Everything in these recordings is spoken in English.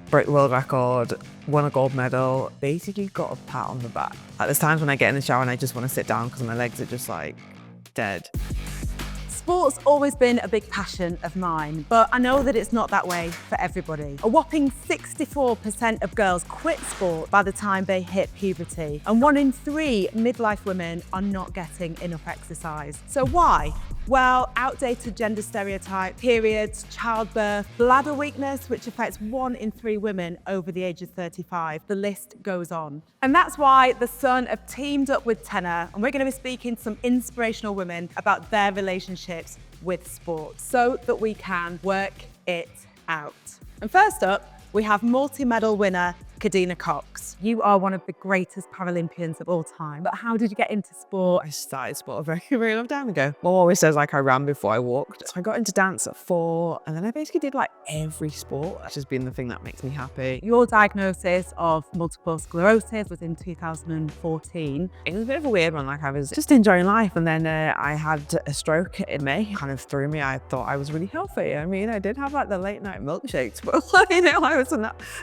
broke the world record, won a gold medal, basically got a pat on the back. Like, there's times when I get in the shower and I just want to sit down because my legs are just like dead. Sport's always been a big passion of mine, but I know that it's not that way for everybody. A whopping 64% of girls quit sport by the time they hit puberty, and 1 in 3 midlife women are not getting enough exercise. So why? Well, outdated gender stereotype, periods, childbirth, bladder weakness, which affects 1 in 3 women over the age of 35. The list goes on. And that's why The Sun have teamed up with TENA, and we're going to be speaking to some inspirational women about their relationships with sport so that we can work it out. And first up, we have multi-medal winner Kadeena Cox. You are one of the greatest Paralympians of all time, but how did you get into sport? I started sport a very, very long time ago. Mum always says like I ran before I walked. So I got into dance at 4, and then I basically did like every sport. It's just been the thing that makes me happy. Your diagnosis of multiple sclerosis was in 2014. It was a bit of a weird one. Like, I was just enjoying life, and then I had a stroke in May. Kind of threw me. I thought I was really healthy. I mean, I did have like the late night milkshakes, but you know, I was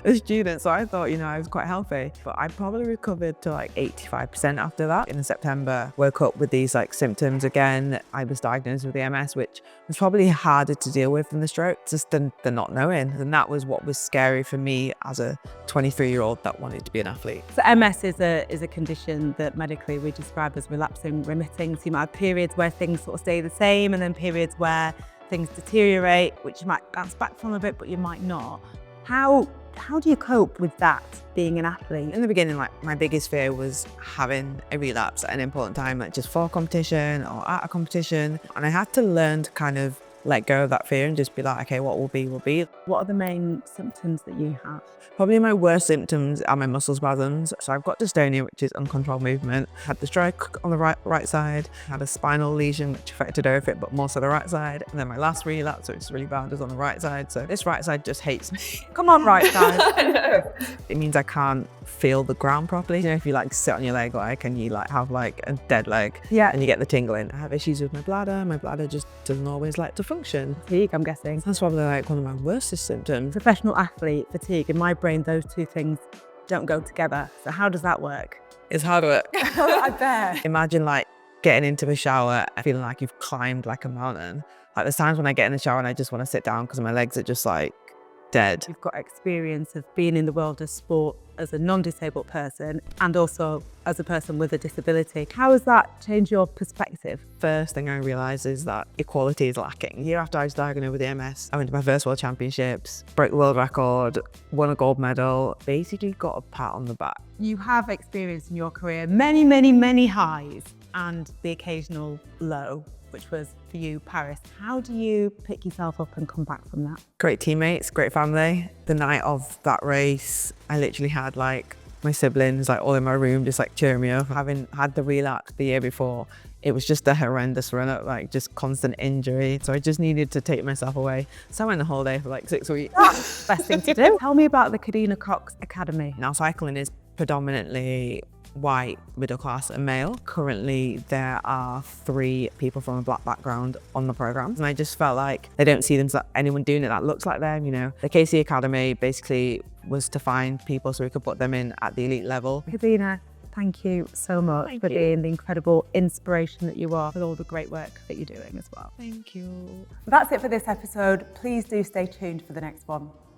a student, so I thought, you know, I was quite healthy. But I probably recovered to like 85% after that. In September, woke up with these like symptoms again. I was diagnosed with MS, which was probably harder to deal with than the stroke, just the not knowing. And that was what was scary for me as a 23-year-old that wanted to be an athlete. So MS is a condition that medically we describe as relapsing remitting. So you might have periods where things sort of stay the same, and then periods where things deteriorate, which you might bounce back from a bit, but you might not. How do you cope with that, being an athlete? In the beginning, like, my biggest fear was having a relapse at an important time, like just for competition or at a competition. And I had to learn to kind of let go of that fear and just be like, okay, what will be, will be. What are the main symptoms that you have? Probably my worst symptoms are my muscle spasms. So I've got dystonia, which is uncontrolled movement. Had the stroke on the right side, had a spinal lesion, which affected everything, but more so the right side. And then my last relapse, which is really bad, is on the right side. So this right side just hates me. Come on, right side. It means I can't feel the ground properly. You know, if you like sit on your leg, like, and you like have like a dead leg, yeah, and you get the tingling. I have issues with my bladder. My bladder just doesn't always like to function. Fatigue, I'm guessing. That's probably like one of my worst symptoms. Professional athlete, fatigue. In my brain, those two things don't go together. So how does that work? It's hard work. I bet. Imagine like getting into the shower and feeling like you've climbed like a mountain. Like, there's times when I get in the shower and I just want to sit down because my legs are just like dead. You've got experience of being in the world of sport as a non-disabled person and also as a person with a disability. How has that changed your perspective? First thing I realised is that equality is lacking. A year after I was diagnosed with MS, I went to my first World Championships, broke the world record, won a gold medal, basically got a pat on the back. You have experienced in your career many, many, many highs and the occasional low, which was for you, Paris. How do you pick yourself up and come back from that? Great teammates, great family. The night of that race, I literally had like my siblings like all in my room just like cheering me up. Having had the relapse the year before, it was just a horrendous run up, like just constant injury. So I just needed to take myself away. So I went on holiday for like 6 weeks. Best thing to do. Tell me about the Kadeena Cox Academy. Now, cycling is predominantly white, middle class and male. Currently, there are 3 people from a black background on the program. And I just felt like they don't see anyone doing it that looks like them, you know. The KC Academy basically was to find people so we could put them in at the elite level. Kadeena, thank you so much for being the incredible inspiration that you are with all the great work that you're doing as well. Thank you. That's it for this episode. Please do stay tuned for the next one.